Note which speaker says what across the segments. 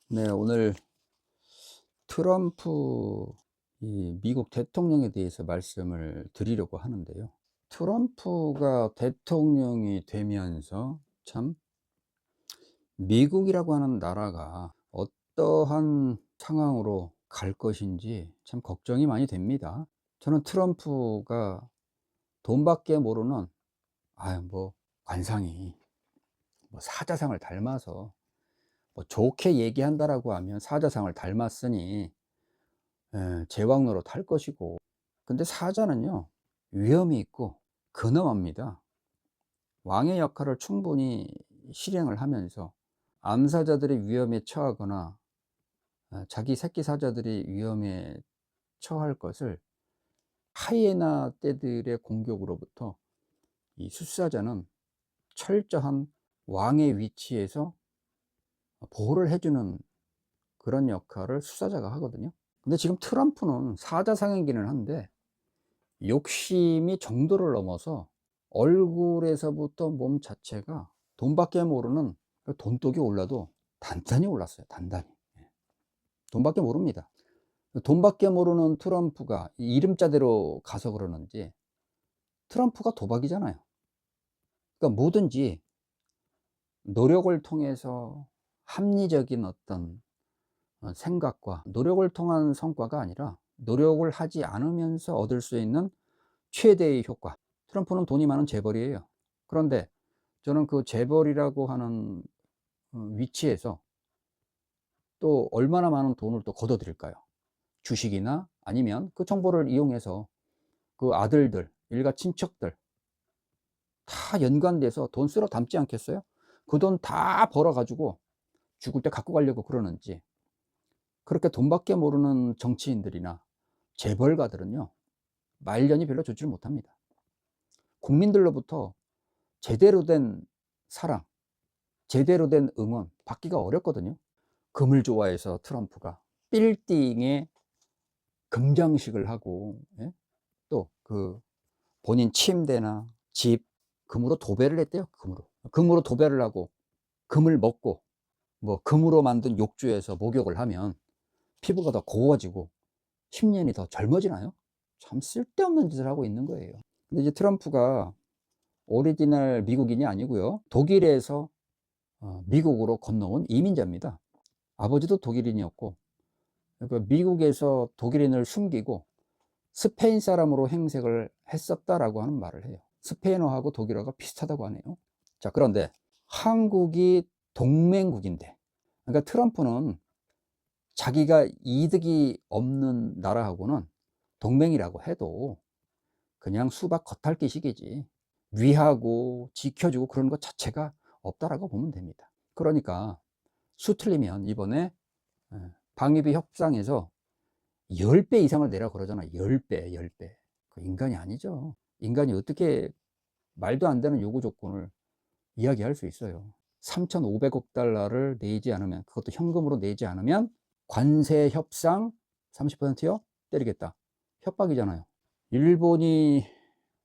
Speaker 1: 네, 오늘 트럼프 미국 대통령에 대해서 말씀을 드리려고 하는데요. 트럼프가 대통령이 되면서 참 미국이라고 하는 나라가 어떠한 상황으로 갈 것인지 참 걱정이 많이 됩니다. 저는 트럼프가 돈밖에 모르는 뭐 관상이 뭐 사자상을 닮아서 뭐 좋게 얘기한다라고 하면 사자상을 닮았으니 제왕 노릇 할 것이고, 근데 사자는요 위험이 있고 근엄합니다. 왕의 역할을 충분히 실행을 하면서 암사자들의 위험에 처하거나 자기 새끼 사자들이 위험에 처할 것을 하이에나 떼들의 공격으로부터 이 숫사자는 철저한 왕의 위치에서 보호를 해 주는 그런 역할을 숫사자가 하거든요. 근데 지금 트럼프는 사자상이기는 한데 욕심이 정도를 넘어서 얼굴에서부터 몸 자체가 돈밖에 모르는 그 돈독이 올라도 단단히 올랐어요. 단단히. 예. 돈밖에 모릅니다. 돈밖에 모르는 트럼프가 이 이름자대로 가서 그러는지 트럼프가 도박이잖아요. 그러니까 뭐든지 노력을 통해서 합리적인 어떤 생각과 노력을 통한 성과가 아니라 노력을 하지 않으면서 얻을 수 있는 최대의 효과. 트럼프는 돈이 많은 재벌이에요. 그런데 저는 그 재벌이라고 하는 위치에서 또 얼마나 많은 돈을 또 걷어들일까요? 주식이나 아니면 그 정보를 이용해서 그 아들들, 일가 친척들 다 연관돼서 돈 쓸어 담지 않겠어요? 그 돈 다 벌어 가지고 죽을 때 갖고 가려고 그러는지. 그렇게 돈밖에 모르는 정치인들이나 재벌가들은요 말년이 별로 좋지를 못합니다. 국민들로부터 제대로 된 사랑, 제대로 된 응원 받기가 어렵거든요. 금을 좋아해서 트럼프가 빌딩에 금장식을 하고, 예? 또 그 본인 침대나 집 금으로 도배를 했대요. 금으로 도배를 하고 금을 먹고 뭐 금으로 만든 욕조에서 목욕을 하면 피부가 더 고워지고 10년이 더 젊어지나요? 참 쓸데없는 짓을 하고 있는 거예요. 근데 이제 트럼프가 오리지널 미국인이 아니고요, 독일에서 미국으로 건너온 이민자입니다. 아버지도 독일인이었고, 그러니까 미국에서 독일인을 숨기고 스페인 사람으로 행색을 했었다라고 하는 말을 해요. 스페인어하고 독일어가 비슷하다고 하네요. 자, 그런데 한국이 동맹국인데, 그러니까 트럼프는 자기가 이득이 없는 나라하고는 동맹이라고 해도 그냥 수박 겉핥기식이지 위하고 지켜주고 그런 것 자체가 없다라고 보면 됩니다. 그러니까 수 틀리면 이번에 방위비 협상에서 10배 이상을 내라 그러잖아. 10배, 10배. 그 인간이 아니죠. 인간이 어떻게 말도 안 되는 요구 조건을 이야기할 수 있어요. 3,500억 달러를 내지 않으면, 그것도 현금으로 내지 않으면 관세 협상 30%요? 때리겠다. 협박이잖아요. 일본이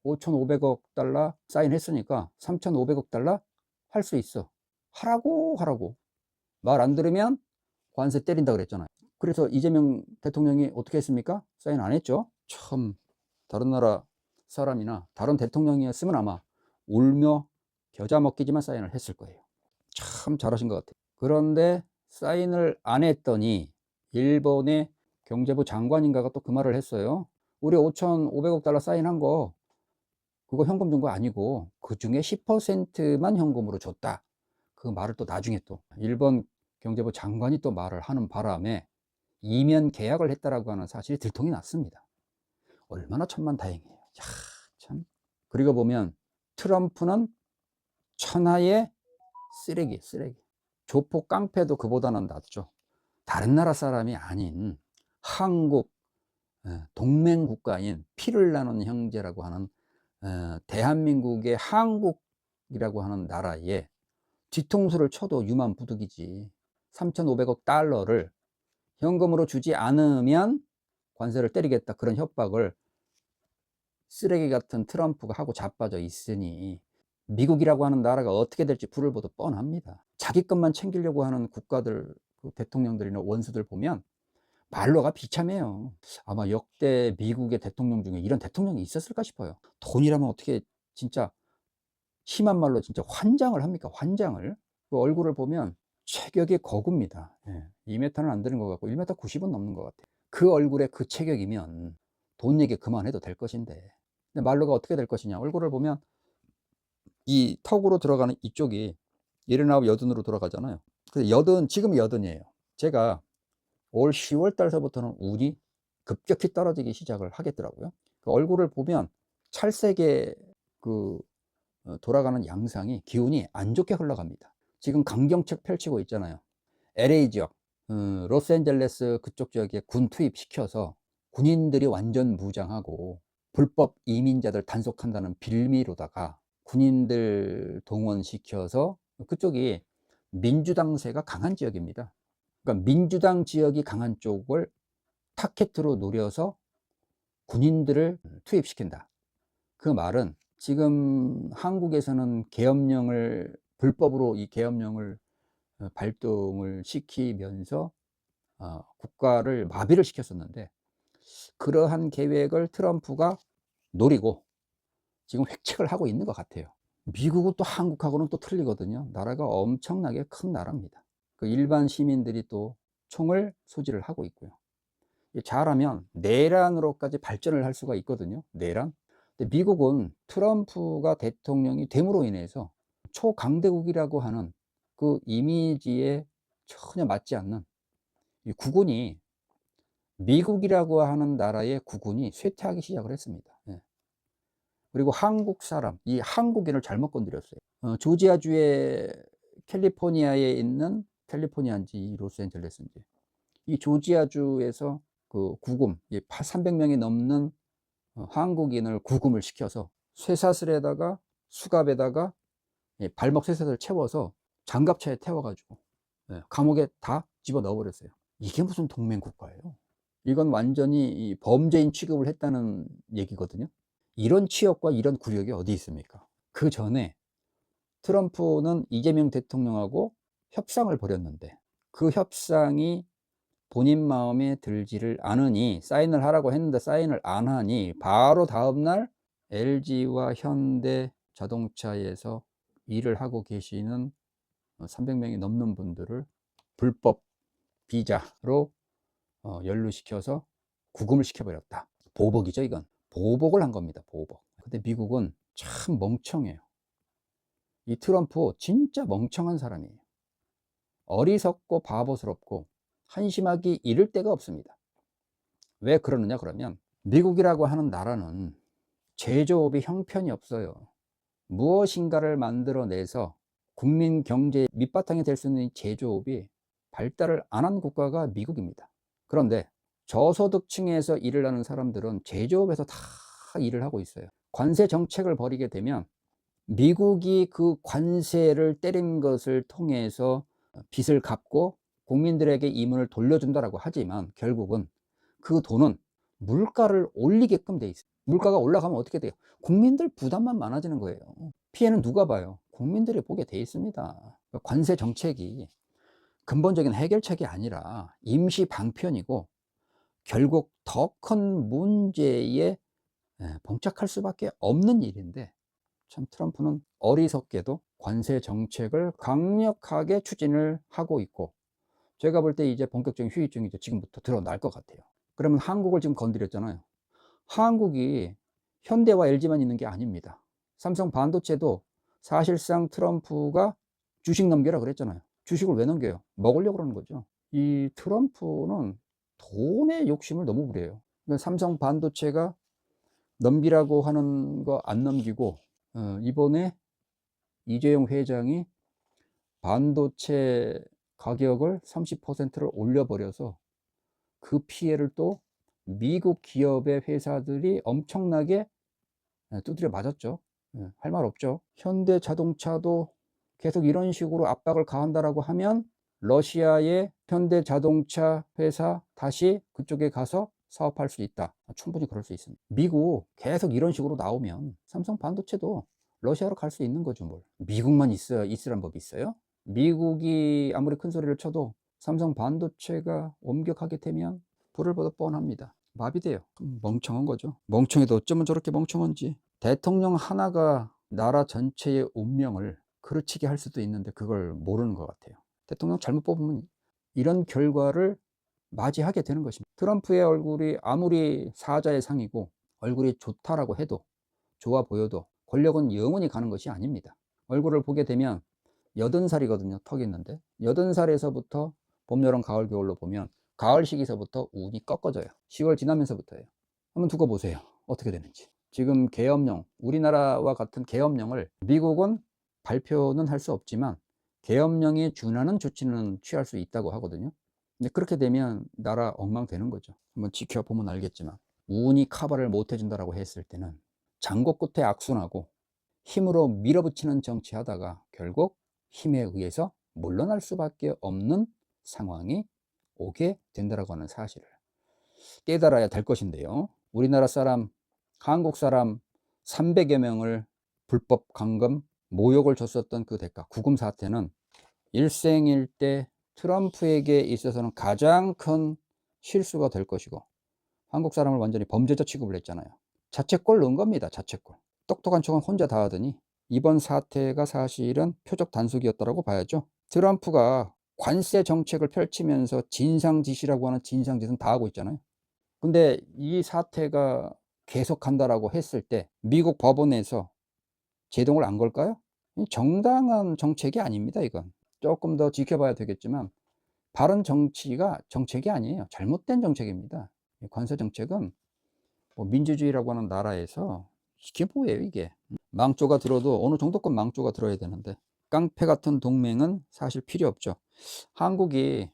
Speaker 1: 5,500억 달러 사인했으니까 3,500억 달러 할 수 있어. 하라고. 말 안 들으면 관세 때린다 그랬잖아요. 그래서 이재명 대통령이 어떻게 했습니까? 사인 안 했죠. 참, 다른 나라 사람이나 다른 대통령이었으면 아마 울며 겨자 먹기지만 사인을 했을 거예요. 참 잘하신 것 같아요. 그런데 사인을 안 했더니 일본의 경제부 장관인가가 또 그 말을 했어요. 우리 5,500억 달러 사인한 거 그거 현금 준 거 아니고 그중에 10%만 현금으로 줬다. 그 말을 또 나중에 또 일본 경제부 장관이 또 말을 하는 바람에 이면 계약을 했다라고 하는 사실이 들통이 났습니다. 얼마나 천만다행이에요. 야, 참. 그리고 보면 트럼프는 천하의 쓰레기. 조폭 깡패도 그보다는 낫죠. 다른 나라 사람이 아닌 한국, 동맹 국가인 피를 나눈 형제라고 하는 대한민국의 한국이라고 하는 나라에 뒤통수를 쳐도 유만부득이지. 3,500억 달러를 현금으로 주지 않으면 관세를 때리겠다, 그런 협박을 쓰레기 같은 트럼프가 하고 자빠져 있으니 미국이라고 하는 나라가 어떻게 될지 불을 보듯 뻔합니다. 자기 것만 챙기려고 하는 국가들 그 대통령들이나 원수들 보면 말로가 비참해요. 아마 역대 미국의 대통령 중에 이런 대통령이 있었을까 싶어요. 돈이라면 어떻게 진짜 심한 말로 진짜 환장을 합니까? 환장을. 그 얼굴을 보면 체격이 거구입니다. 예. 2m는 안 되는 것 같고 1m 90은 넘는 것 같아요. 그 얼굴에 그 체격이면 돈 얘기 그만해도 될 것인데. 근데 말로가 어떻게 될 것이냐. 얼굴을 보면 이 턱으로 들어가는 이쪽이 79 여든으로 돌아가잖아요. 그래서 여든, 지금 여든이에요. 제가 올 10월 달서부터는 운이 급격히 떨어지기 시작을 하겠더라고요. 그 얼굴을 보면 찰색의 그 돌아가는 양상이, 기운이 안 좋게 흘러갑니다. 지금 강경책 펼치고 있잖아요. LA 지역, 로스앤젤레스 그쪽 지역에 군 투입시켜서 군인들이 완전 무장하고 불법 이민자들 단속한다는 빌미로다가 군인들 동원시켜서, 그쪽이 민주당세가 강한 지역입니다. 그러니까 민주당 지역이 강한 쪽을 타켓으로 노려서 군인들을 투입시킨다. 그 말은 지금 한국에서는 계엄령을, 불법으로 이 계엄령을 발동을 시키면서 국가를 마비를 시켰었는데, 그러한 계획을 트럼프가 노리고 지금 획책을 하고 있는 것 같아요. 미국은 또 한국하고는 또 틀리거든요. 나라가 엄청나게 큰 나라입니다. 그 일반 시민들이 또 총을 소지를 하고 있고요. 잘하면 내란으로까지 발전을 할 수가 있거든요. 내란. 근데 미국은 트럼프가 대통령이 됨으로 인해서 초강대국이라고 하는 그 이미지에 전혀 맞지 않는 이 국군이, 미국이라고 하는 나라의 국군이 쇠퇴하기 시작을 했습니다. 예. 그리고 한국 사람, 이 한국인을 잘못 건드렸어요. 조지아주의 캘리포니아에 있는, 캘리포니아인지 로스앤젤레스인지, 이 조지아주에서 그 구금, 300명이 넘는 한국인을 구금을 시켜서 쇠사슬에다가 수갑에다가 발목 쇠사슬을 채워서 장갑차에 태워가지고 감옥에 다 집어 넣어버렸어요. 이게 무슨 동맹국가예요? 이건 완전히 이 범죄인 취급을 했다는 얘기거든요. 이런 취업과 이런 굴욕이 어디 있습니까? 그 전에 트럼프는 이재명 대통령하고 협상을 벌였는데, 그 협상이 본인 마음에 들지를 않으니 사인을 하라고 했는데 사인을 안 하니, 바로 다음날 LG와 현대 자동차에서 일을 하고 계시는 300명이 넘는 분들을 불법 비자로 연루시켜서 구금을 시켜버렸다. 보복이죠, 이건. 보복을 한 겁니다, 보복. 근데 미국은 참 멍청해요. 이 트럼프 진짜 멍청한 사람이에요. 어리석고 바보스럽고 한심하기 이를 데가 없습니다. 왜 그러느냐 그러면, 미국이라고 하는 나라는 제조업이 형편이 없어요. 무엇인가를 만들어내서 국민 경제의 밑바탕이 될 수 있는 제조업이 발달을 안 한 국가가 미국입니다. 그런데 저소득층에서 일을 하는 사람들은 제조업에서 다 일을 하고 있어요. 관세 정책을 벌이게 되면 미국이 그 관세를 때린 것을 통해서 빚을 갚고 국민들에게 이문을 돌려준다라고 하지만, 결국은 그 돈은 물가를 올리게끔 돼 있어요. 물가가 올라가면 어떻게 돼요? 국민들 부담만 많아지는 거예요. 피해는 누가 봐요? 국민들이 보게 돼 있습니다. 관세 정책이 근본적인 해결책이 아니라 임시 방편이고, 결국 더 큰 문제에 봉착할 수밖에 없는 일인데, 참 트럼프는 어리석게도 관세 정책을 강력하게 추진을 하고 있고, 제가 볼 때 이제 본격적인 후유증이 이제 지금부터 드러날 것 같아요. 그러면 한국을 지금 건드렸잖아요. 한국이 현대와 LG만 있는 게 아닙니다. 삼성 반도체도 사실상 트럼프가 주식 넘겨라 그랬잖아요. 주식을 왜 넘겨요? 먹으려고 그러는 거죠. 이 트럼프는 돈의 욕심을 너무 부려요. 삼성 반도체가 넘기라고 하는 거 안 넘기고, 이번에 이재용 회장이 반도체 가격을 30%를 올려버려서 그 피해를 또 미국 기업의 회사들이 엄청나게 두드려 맞았죠. 할 말 없죠. 현대 자동차도 계속 이런 식으로 압박을 가한다라고 하면 러시아의 현대 자동차 회사 다시 그쪽에 가서 사업할 수 있다. 충분히 그럴 수 있습니다. 미국 계속 이런 식으로 나오면 삼성 반도체도 러시아로 갈 수 있는 거죠, 뭘. 미국만 있으란 법이 있어요? 미국이 아무리 큰 소리를 쳐도 삼성 반도체가 옮격하게 되면 불을 보듯 뻔합니다. 마비돼요. 멍청한 거죠. 멍청해도 어쩌면 저렇게 멍청한지. 대통령 하나가 나라 전체의 운명을 그르치게 할 수도 있는데 그걸 모르는 것 같아요. 대통령 잘못 뽑으면 이런 결과를 맞이하게 되는 것입니다. 트럼프의 얼굴이 아무리 사자의 상이고 얼굴이 좋다라고 해도, 좋아 보여도 권력은 영원히 가는 것이 아닙니다. 얼굴을 보게 되면 80살이거든요. 턱이 있는데 80살에서부터 봄, 여름, 가을, 겨울로 보면 가을 시기서부터 운이 꺾어져요. 10월 지나면서부터예요. 한번 두고 보세요. 어떻게 되는지. 지금 계엄령, 우리나라와 같은 계엄령을 미국은 발표는 할 수 없지만 계엄령에 준하는 조치는 취할 수 있다고 하거든요. 근데 그렇게 되면 나라 엉망되는 거죠. 한번 지켜보면 알겠지만 운이 커버를 못 해준다라고 했을 때는 장고 끝에 악순하고 힘으로 밀어붙이는 정치하다가 결국 힘에 의해서 물러날 수밖에 없는 상황이 오게 된다라고 하는 사실을 깨달아야 될 것인데요. 우리나라 사람, 한국 사람 300여 명을 불법 감금, 모욕을 줬었던 그 대가, 구금 사태는 일생일대 트럼프에게 있어서는 가장 큰 실수가 될 것이고, 한국 사람을 완전히 범죄자 취급을 했잖아요. 자책골 넣은 겁니다. 자책골. 똑똑한 척은 혼자 다 하더니 이번 사태가 사실은 표적 단속이었다고 봐야죠. 트럼프가 관세 정책을 펼치면서 진상짓이라고 하는 진상짓은 다 하고 있잖아요. 근데 이 사태가 계속한다라고 했을 때 미국 법원에서 제동을 안 걸까요? 정당한 정책이 아닙니다. 이건 조금 더 지켜봐야 되겠지만 바른 정치가 정책이 아니에요. 잘못된 정책입니다. 관세 정책은 뭐 민주주의라고 하는 나라에서 이게 뭐예요 이게. 망조가 들어도 어느 정도껏 망조가 들어야 되는데 깡패 같은 동맹은 사실 필요 없죠. 한국이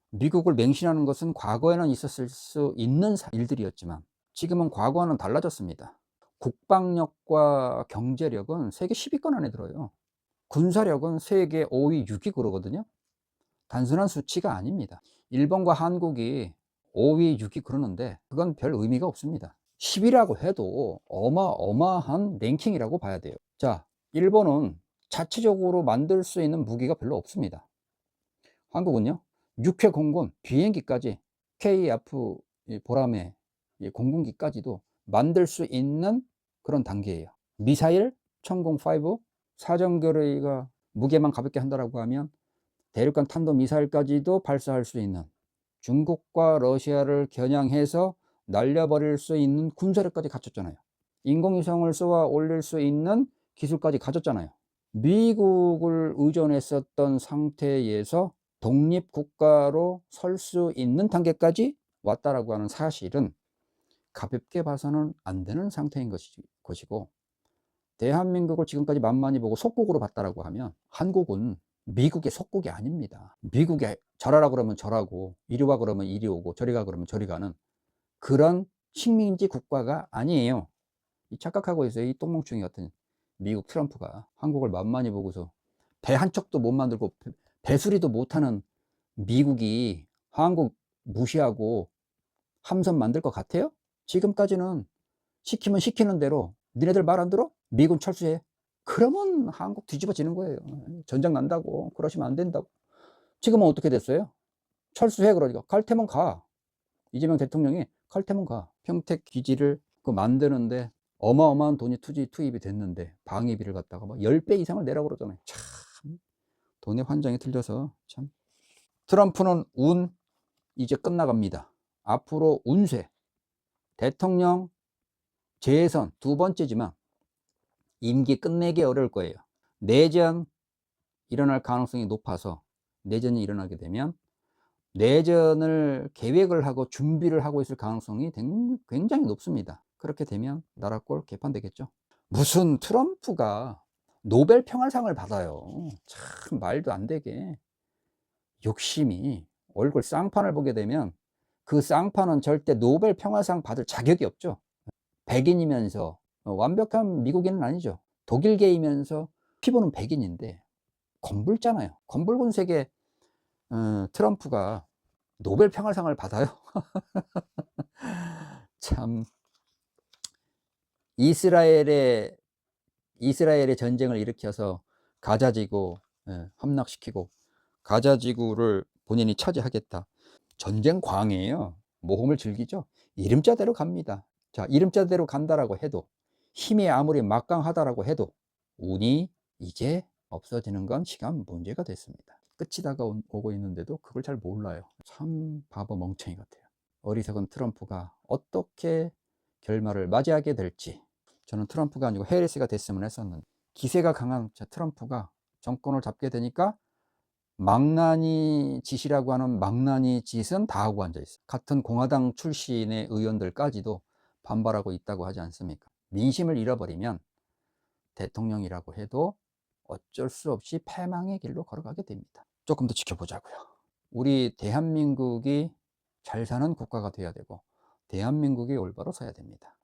Speaker 1: 미국을 맹신하는 것은 과거에는 있었을 수 있는 일들이었지만 지금은 과거와는 달라졌습니다. 국방력과 경제력은 세계 10위권 안에 들어요. 군사력은 세계 5위, 6위 그러거든요. 단순한 수치가 아닙니다. 일본과 한국이 5위, 6위 그러는데 그건 별 의미가 없습니다. 10위라고 해도 어마어마한 랭킹이라고 봐야 돼요. 자, 일본은 자체적으로 만들 수 있는 무기가 별로 없습니다. 한국은요, 육해 공군, 비행기까지 KF 보람의 공군기까지도 만들 수 있는 그런 단계예요. 미사일 천공5 사정거리가 무게만 가볍게 한다라고 하면 대륙간 탄도 미사일까지도 발사할 수 있는, 중국과 러시아를 겨냥해서 날려버릴 수 있는 군사력까지 갖췄잖아요. 인공위성을 쏘아 올릴 수 있는 기술까지 가졌잖아요. 미국을 의존했었던 상태에서 독립국가로 설 수 있는 단계까지 왔다라고 하는 사실은 가볍게 봐서는 안 되는 상태인 것이고, 대한민국을 지금까지 만만히 보고 속국으로 봤다라고 하면 한국은 미국의 속국이 아닙니다. 미국에 절하라 그러면 절하고 이리 와 그러면 이리 오고 저리 가 그러면 저리 가는 그런 식민지 국가가 아니에요. 착각하고 있어요. 이 똥멍충이 같은 미국 트럼프가 한국을 만만히 보고서 배 한 척도 못 만들고 배수리도 못하는 미국이 한국 무시하고 함선 만들 것 같아요? 지금까지는 시키면 시키는 대로 니네들 말 안 들어? 미군 철수해. 그러면 한국 뒤집어지는 거예요. 전쟁 난다고. 그러시면 안 된다고. 지금은 어떻게 됐어요? 철수해. 그러니까 갈 테면 가. 이재명 대통령이 갈 테면 가. 평택 기지를 만드는데 어마어마한 돈이 투입이 됐는데 방위비를 갖다가 막 10배 이상을 내라고 그러잖아요. 참 돈의 환장이 틀려서 참. 트럼프는 운 이제 끝나갑니다. 앞으로 운세 대통령 재선 두 번째지만 임기 끝내기 어려울 거예요. 내전 일어날 가능성이 높아서 내전이 일어나게 되면 내전을 계획을 하고 준비를 하고 있을 가능성이 굉장히 높습니다. 그렇게 되면 나라 꼴 개판되겠죠. 무슨 트럼프가 노벨 평화상을 받아요. 참 말도 안 되게 욕심이. 얼굴 쌍판을 보게 되면 그 쌍판은 절대 노벨 평화상 받을 자격이 없죠. 백인이면서 완벽한 미국인은 아니죠. 독일계이면서 피부는 백인인데 검붉잖아요. 검붉은 색의 트럼프가 노벨 평화상을 받아요. 참. 이스라엘의 전쟁을 일으켜서 가자지구 함락시키고 가자지구를 본인이 차지하겠다. 전쟁 광이에요. 모험을 즐기죠. 이름자대로 갑니다. 자, 이름자대로 간다라고 해도, 힘이 아무리 막강하다라고 해도 운이 이제 없어지는 건 시간 문제가 됐습니다. 끝이 다가오고 있는데도 그걸 잘 몰라요. 참 바보 멍청이 같아요. 어리석은 트럼프가 어떻게 결말을 맞이하게 될지. 저는 트럼프가 아니고 해리스가 됐으면 했었는데, 기세가 강한 트럼프가 정권을 잡게 되니까 망나니 짓이라고 하는 망나니 짓은 다 하고 앉아 있어요. 같은 공화당 출신의 의원들까지도 반발하고 있다고 하지 않습니까? 민심을 잃어버리면 대통령이라고 해도 어쩔 수 없이 패망의 길로 걸어가게 됩니다. 조금 더 지켜보자고요. 우리 대한민국이 잘 사는 국가가 돼야 되고, 대한민국이 올바로 서야 됩니다.